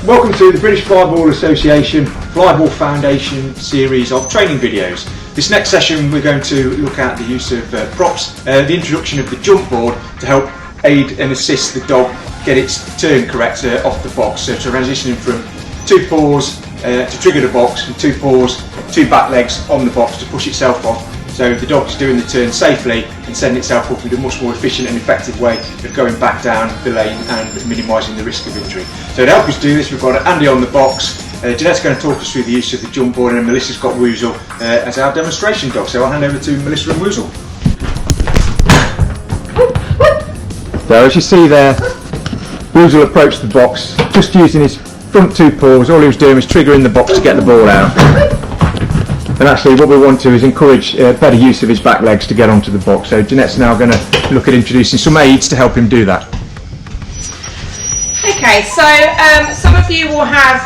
Welcome to the British Flyball Association Flyball Foundation series of training videos. This next session we're going to look at the use of props, the introduction of the jump board to help aid and assist the dog get its turn correct off the box. So transitioning from 2 paws to trigger the box, and 2 paws, 2 back legs on the box to push itself off. So the dog's doing the turn safely and setting itself up with a much more efficient and effective way of going back down the lane and minimising the risk of injury. So to help us do this, we've got Andy on the box. Jeanette's going to talk us through the use of the jump board, and Melissa's got Woozle as our demonstration dog. So I'll hand over to Melissa and Woozle. So as you see there, Woozle approached the box just using his front 2 paws. All he was doing was triggering the box to get the ball out. And actually what we want to is encourage better use of his back legs to get onto the box. So Jeanette's now going to look at introducing some aids to help him do that. Okay, so some of you will have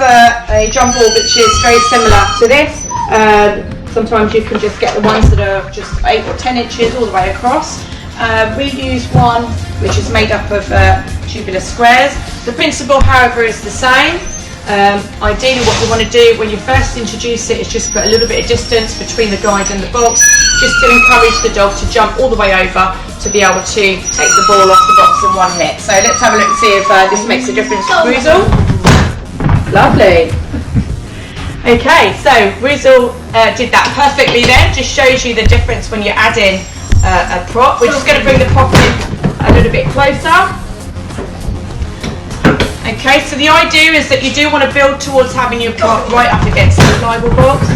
a jump board which is very similar to this. Sometimes you can just get the ones that are just 8 or 10 inches all the way across. We use one which is made up of tubular squares. The principle, however, is the same. Ideally what you want to do when you first introduce it is just put a little bit of distance between the guide and the box, just to encourage the dog to jump all the way over to be able to take the ball off the box in one hit. So let's have a look and see if this makes a difference with Woozle. Lovely. Okay, so Woozle did that perfectly there. Just shows you the difference when you add in a prop. We're just going to bring the prop in a little bit closer. Okay, so the idea is that you do want to build towards having your prop right up against the flyball box.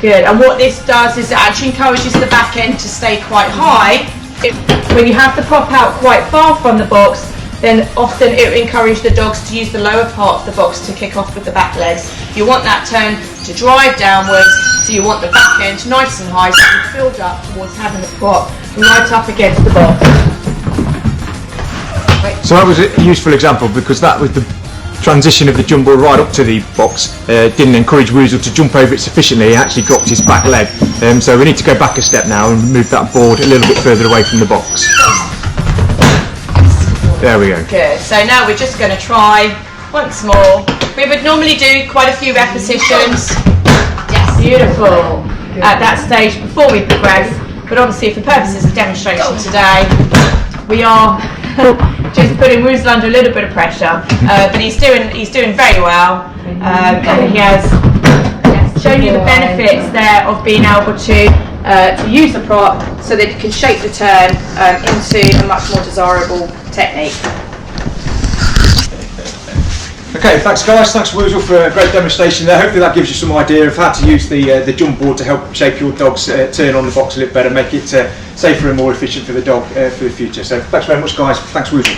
Good, and what this does is it actually encourages the back end to stay quite high. When you have the prop out quite far from the box, then often it will encourage the dogs to use the lower part of the box to kick off with the back legs. You want that turn to drive downwards, so you want the back end nice and high, so you build up towards having the prop right up against the box. So that was a useful example, because that was the transition of the jump board right up to the box. Didn't encourage Woozle to jump over it sufficiently. He actually dropped his back leg. So we need to go back a step now and move that board a little bit further away from the box. There we go. Good. So now we're just going to try once more. We would normally do quite a few repetitions. Yes. Beautiful. At that stage before we progress, but obviously for purposes of demonstration today, we are just putting Woozle under a little bit of pressure, but he's doing very well, and he has shown you the benefits there of being able to use a prop so that you can shape the turn into a much more desirable technique. Okay, thanks guys, thanks Woozle for a great demonstration there. Hopefully that gives you some idea of how to use the jump board to help shape your dog's turn on the box a little better, make it safer and more efficient for the dog for the future. So thanks very much guys, thanks Woozle.